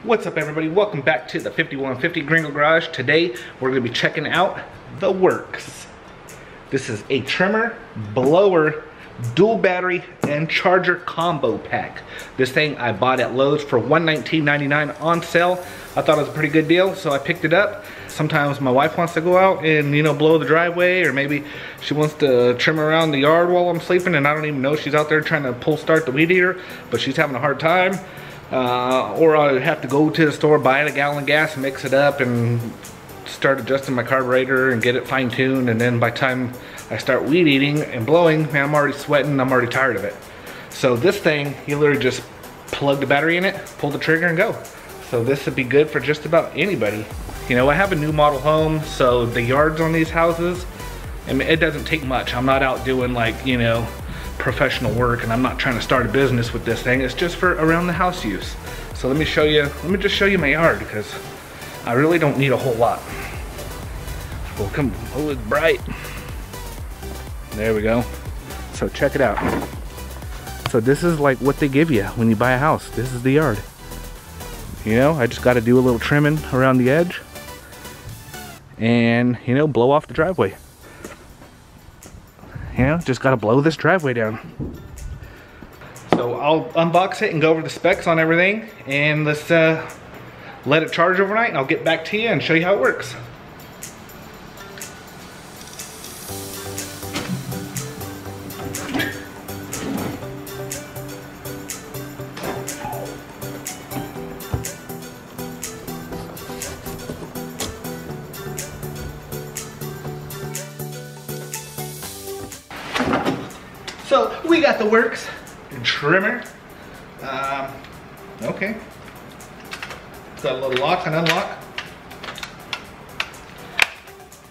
What's up, everybody? Welcome back to the 5150 Gringo Garage. Today we're going to be checking out the Worx. This is a trimmer, blower, dual battery, and charger combo pack. This thing I bought at Lowe's for $119.99 on sale. I thought it was a pretty good deal, so I picked it up. Sometimes my wife wants to go out and, blow the driveway, or maybe she wants to trim around the yard while I'm sleeping, and I don't even know she's out there trying to pull start the weed eater, but she's having a hard time. Or I'd have to go to the store, buy a gallon of gas, mix it up, and start adjusting my carburetor and get it fine-tuned. And then by the time I start weed eating and blowing, man, I'm already sweating, I'm already tired of it. So this thing, you literally just plug the battery in it, pull the trigger, and go. So this would be good for just about anybody. I have a new model home, so the yards on these houses, I mean, it doesn't take much. I'm not out doing professional work, and I'm not trying to start a business with this thing. It's just for around the house use. So let me just show you my yard, because I really don't need a whole lot. Oh, come on, oh, it's bright. There we go. So check it out. So this is like what they give you when you buy a house. This is the yard. I just got to do a little trimming around the edge and, blow off the driveway. Just got to blow this driveway down. So I'll unbox it and go over the specs on everything, and let's let it charge overnight, and I'll get back to you and show you how it works. So we got the Worx trimmer. Okay. It's got a little lock and unlock.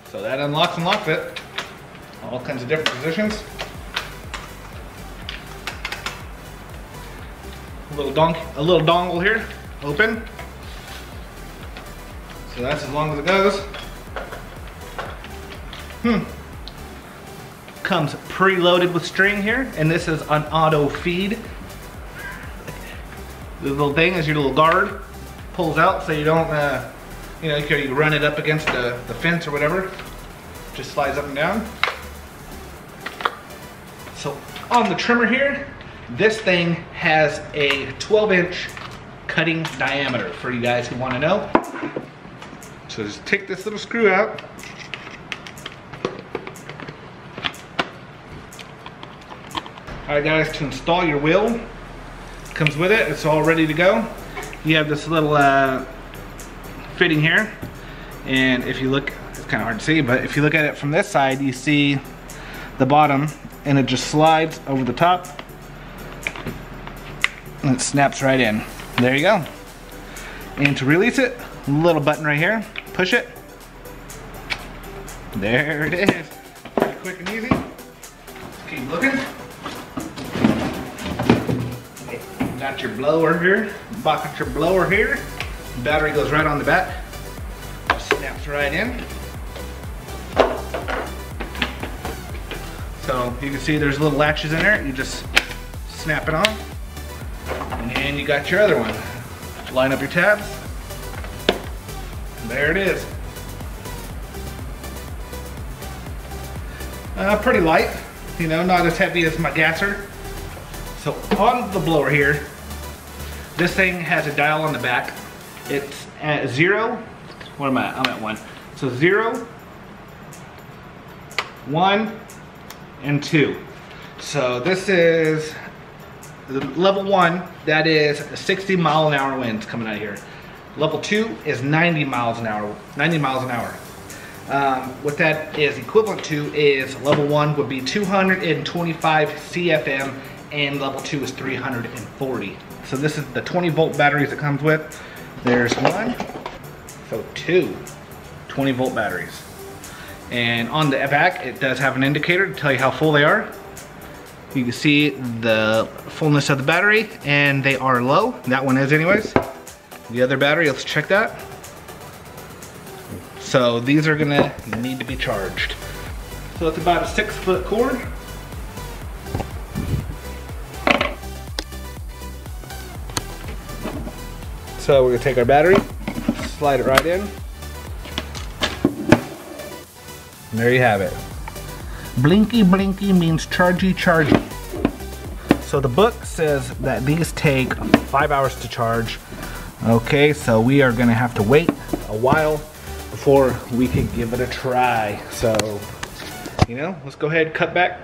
So that unlocks and locks it. All kinds of different positions. A little dongle here. Open. So that's as long as it goes. Comes preloaded with string here, and this is an auto feed. The little thing is your little guard, pulls out so you don't, you run it up against the fence or whatever. Just slides up and down. So on the trimmer here, this thing has a 12-inch cutting diameter for you guys who want to know. So just take this little screw out. Alright guys, to install your wheel, comes with it, it's all ready to go. You have this little fitting here, and if you look, it's kind of hard to see, but if you look at it from this side, you see the bottom, and it just slides over the top, and it snaps right in. There you go. And to release it, little button right here, push it. There it is. Pretty quick and easy. Keep looking. Got your blower here, bucket your blower here. Battery goes right on the back. Just snaps right in. So you can see there's little latches in there. You just snap it on. And you got your other one. Line up your tabs. There it is. Pretty light, not as heavy as my gasser. So on the blower here, this thing has a dial on the back. It's at 0, what am I? I'm at 1. So 0, 1, and 2. So this is level 1, that is 60 mile an hour winds coming out of here. Level 2 is 90 miles an hour. What that is equivalent to is level 1 would be 225 CFM, and level 2 is 340. So this is the 20 volt batteries it comes with. There's one, so 2 20 volt batteries. And on the back, it does have an indicator to tell you how full they are. You can see the fullness of the battery, and they are low. That one is anyways. The other battery, let's check that. So these are gonna need to be charged. So it's about a 6-foot cord. So we're gonna take our battery, slide it right in. And there you have it. Blinky blinky means chargy chargy. So the book says that these take 5 hours to charge. Okay, so we are gonna have to wait a while before we can give it a try. So, you know, let's go ahead and cut back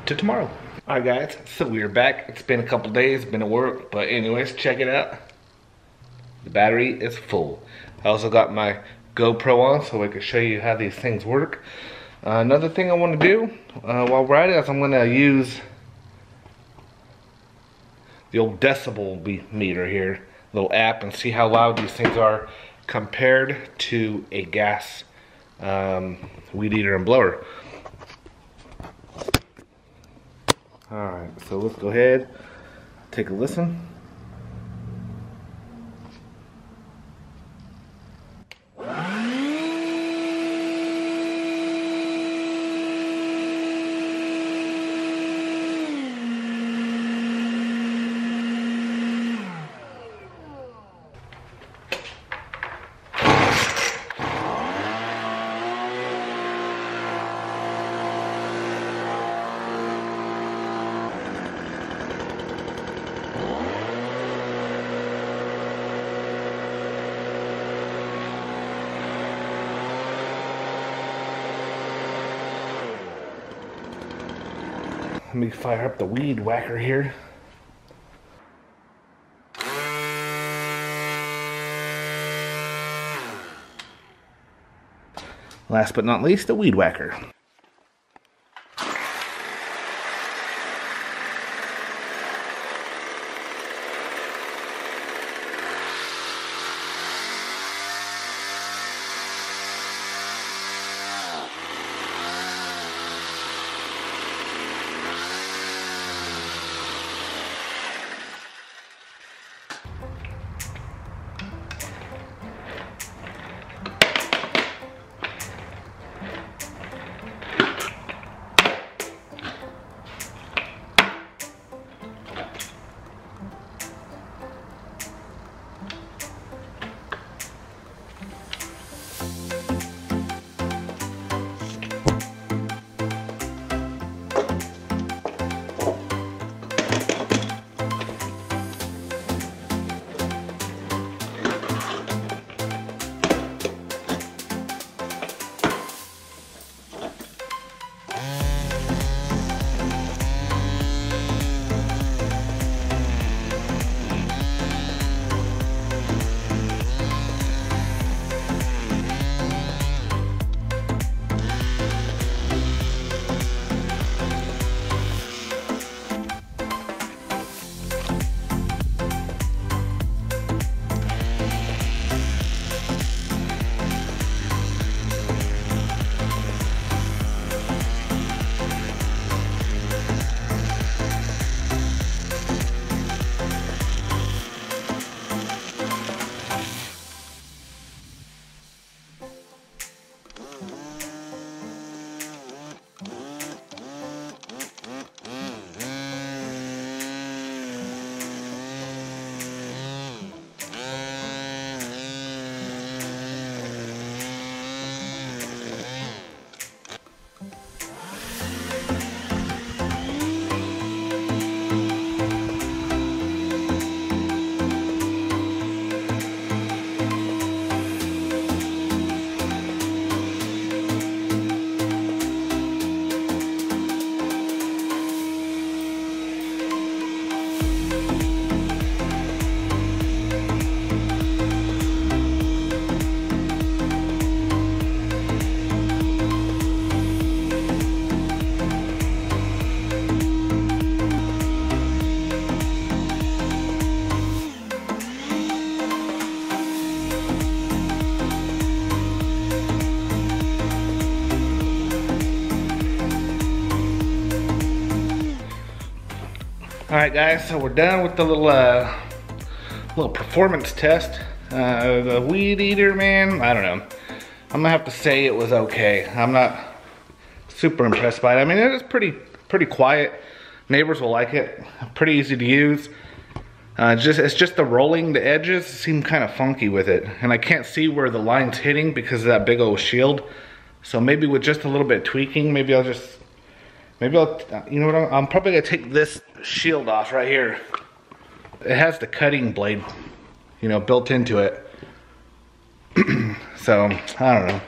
to tomorrow. Alright guys, so we're back. It's been a couple days, been at work, but anyways, check it out. The battery is full. I also got my GoPro on so I can show you how these things work. Another thing I want to do while we're at it is I'm going to use the old decibel meter here, little app, and see how loud these things are compared to a gas weed eater and blower. Alright, so let's go ahead, take a listen. Let me fire up the weed whacker here. Last but not least, the weed whacker. Alright guys, so we're done with the little performance test. The weed eater, man, I don't know. I'm gonna have to say it was okay. I'm not super impressed by it. I mean, it is pretty quiet. Neighbors will like it. Pretty easy to use. It's just the rolling, the edges seem kind of funky with it. And I can't see where the line's hitting because of that big old shield. So maybe with just a little bit of tweaking, maybe I'll, you know what, I'm probably gonna take this shield off right here. It has the cutting blade, you know, built into it. So, I don't know.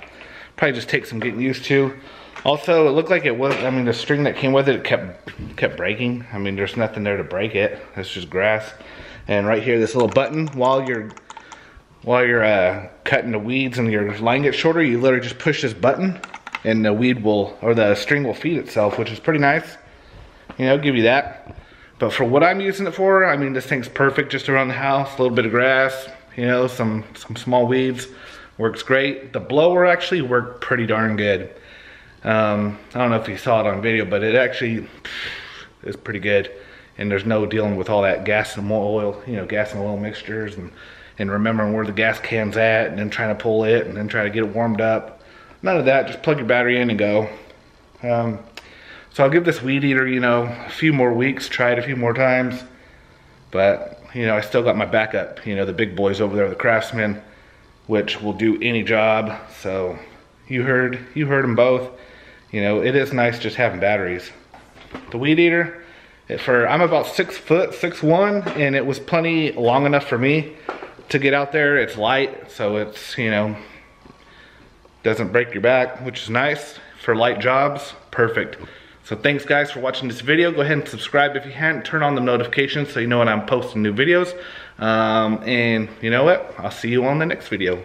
Probably just take some getting used to. Also, it looked like it was, I mean, the string that came with it kept breaking. I mean, there's nothing there to break it. It's just grass. And right here, this little button, while you're cutting the weeds and your line gets shorter, you literally just push this button and the weed will, or the string will feed itself, which is pretty nice. You know, give you that. But for what I'm using it for, I mean, this thing's perfect just around the house. A little bit of grass, you know, some small weeds. Works great. The blower actually worked pretty darn good. I don't know if you saw it on video, but it actually is pretty good. And there's no dealing with all that gas and oil, you know, gas and oil mixtures and remembering where the gas can's at and then trying to pull it and then try to get it warmed up. None of that, just plug your battery in and go. So I'll give this weed eater, you know, a few more weeks, try it a few more times. But, you know, I still got my backup, you know, the big boys over there, the Craftsman, which will do any job. So you heard them both. You know, it is nice just having batteries. The weed eater, I'm about 6 foot, 6'1", and it was plenty long enough for me to get out there. It's light, so it's, you know, doesn't break your back, which is nice for light jobs. Perfect. So thanks guys for watching this video. Go ahead and subscribe if you hadn't. Turn on the notifications so you know when I'm posting new videos. And you know what? I'll see you on the next video.